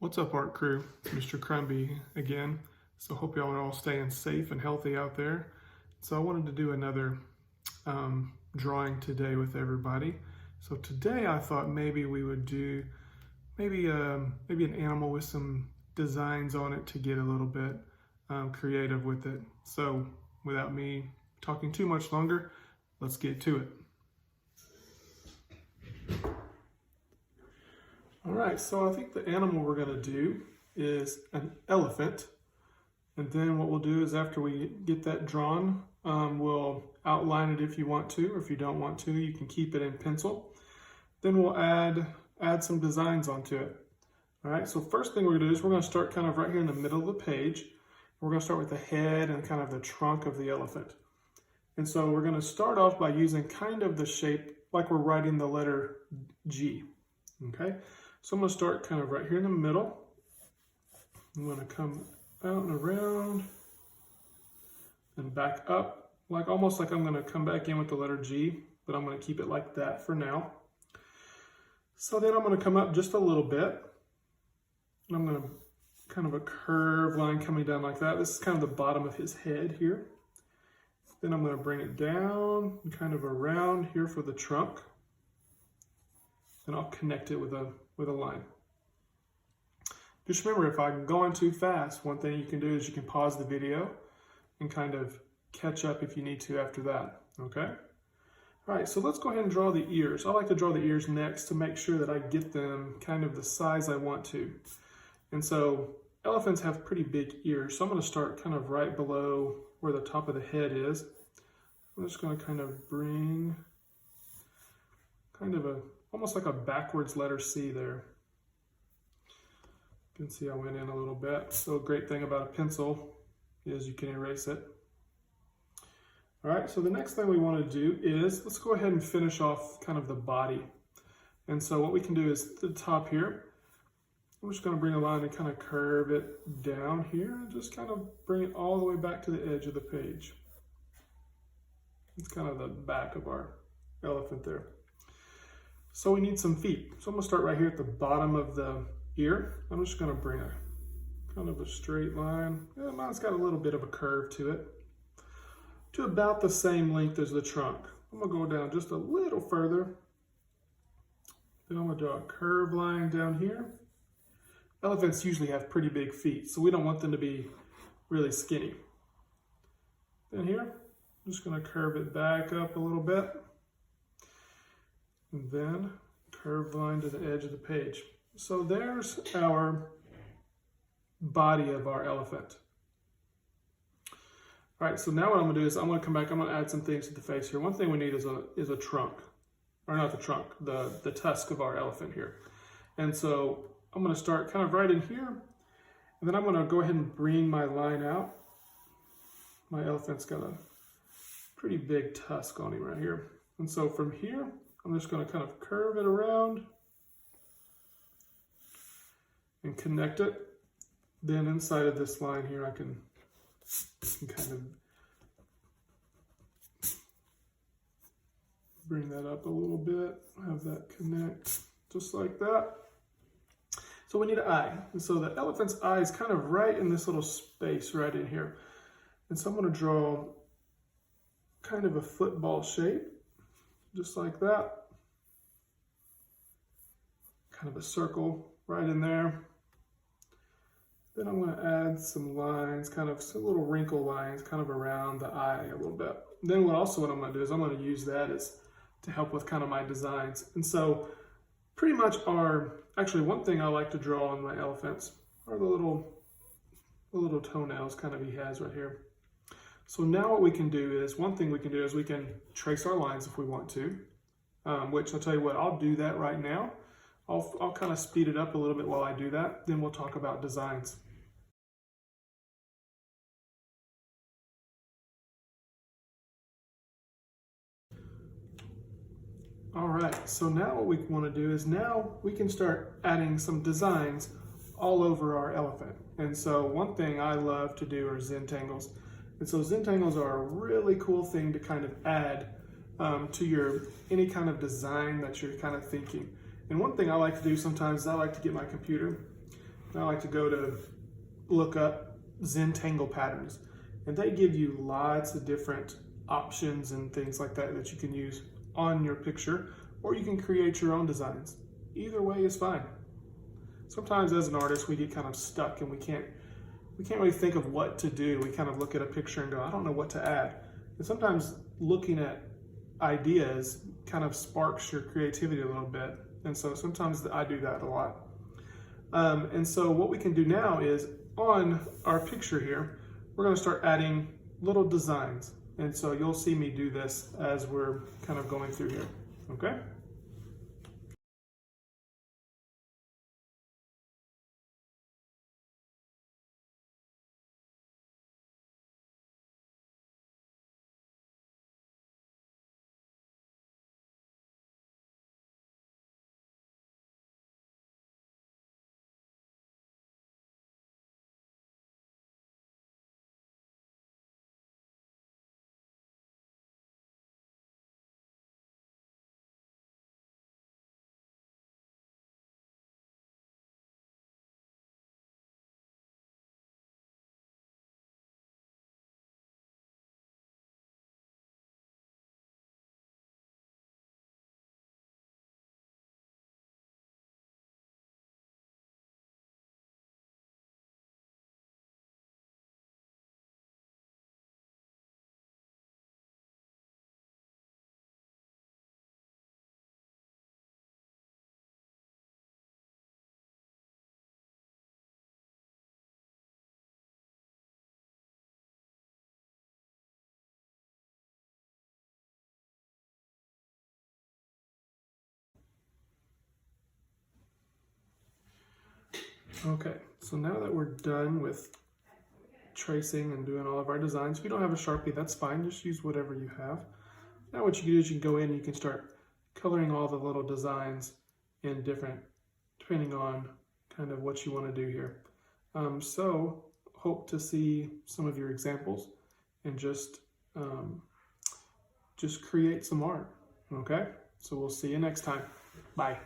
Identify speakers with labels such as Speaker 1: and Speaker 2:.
Speaker 1: What's up, art crew? Mr. Crumby again. So hope y'all are all staying safe and healthy out there. So I wanted to do another drawing today with everybody. So today I thought maybe we would do maybe an animal with some designs on it to get a little bit creative with it. So without me talking too much longer, let's get to it. All right, so I think the animal we're going to do is an elephant. And then what we'll do is after we get that drawn, we'll outline it if you want to, or if you don't want to, you can keep it in pencil. Then we'll add some designs onto it. All right, so first thing we're going to do is we're going to start kind of right here in the middle of the page. We're going to start with the head and kind of the trunk of the elephant. And so we're going to start off by using kind of the shape like we're writing the letter G. Okay. So I'm going to start kind of right here in the middle. I'm going to come out and around and back up, like almost like I'm going to come back in with the letter G, but I'm going to keep it like that for now. So then I'm going to come up just a little bit. And I'm going to kind of a curved line coming down like that. This is kind of the bottom of his head here. Then I'm going to bring it down and kind of around here for the trunk. And I'll connect it with a line. Just remember, if I'm going too fast, one thing you can do is you can pause the video and kind of catch up if you need to after that, okay? All right, so let's go ahead and draw the ears. I like to draw the ears next to make sure that I get them kind of the size I want to. And so elephants have pretty big ears, so I'm going to start kind of right below where the top of the head is. I'm just going to kind of bring kind of almost like a backwards letter C there. You can see I went in a little bit. So a great thing about a pencil is you can erase it. All right, so the next thing we want to do is, let's go ahead and finish off kind of the body. And so what we can do is the top here, I'm just going to bring a line and kind of curve it down here and just kind of bring it all the way back to the edge of the page. It's kind of the back of our elephant there. So we need some feet. So I'm going to start right here at the bottom of the ear. I'm just going to bring a kind of a straight line. Yeah, mine's got a little bit of a curve to it, to about the same length as the trunk. I'm going to go down just a little further. Then I'm going to draw a curved line down here. Elephants usually have pretty big feet, so we don't want them to be really skinny. Then here, I'm just going to curve it back up a little bit. And then curved line to the edge of the page. So there's our body of our elephant. All right, so now what I'm going to do is I'm going to come back, I'm going to add some things to the face here. One thing we need is a trunk, or not the trunk, the tusk of our elephant here. And so I'm going to start kind of right in here, and then I'm going to go ahead and bring my line out. My elephant's got a pretty big tusk on him right here. And so from here, I'm just going to kind of curve it around and connect it. Then inside of this line here, I can kind of bring that up a little bit, have that connect just like that. So we need an eye. And so the elephant's eye is kind of right in this little space right in here. And so I'm going to draw kind of a football shape, just like that. Kind of a circle right in there. Then I'm going to add some lines, kind of some little wrinkle lines kind of around the eye a little bit. Then what I'm going to do is I'm going to use that as to help with kind of my designs. And so pretty much actually one thing I like to draw on my elephants are the little toenails kind of he has right here. So now what we can do is, one thing we can do is we can trace our lines if we want to, which I'll tell you what, I'll do that right now. I'll kind of speed it up a little bit while I do that. Then we'll talk about designs. All right, so now what we want to do is now we can start adding some designs all over our elephant. And so one thing I love to do are Zentangles. And so Zentangles are a really cool thing to kind of add to any kind of design that you're kind of thinking. And one thing I like to do sometimes is I like to get my computer I like to go to look up Zentangle patterns, and they give you lots of different options and things like that that you can use on your picture, or you can create your own designs. Either way is fine. Sometimes as an artist we get kind of stuck and we can't really think of what to do. We kind of look at a picture and go, I don't know what to add. And sometimes looking at ideas kind of sparks your creativity a little bit. And so sometimes I do that a lot. And so what we can do now is on our picture here, we're going to start adding little designs. And so you'll see me do this as we're kind of going through here. Okay? Okay, so now that we're done with tracing and doing all of our designs, if you don't have a Sharpie, that's fine. Just use whatever you have. Now what you can do is you can go in and you can start coloring all the little designs in different, depending on kind of what you want to do here. So hope to see some of your examples and just create some art. Okay, so we'll see you next time. Bye.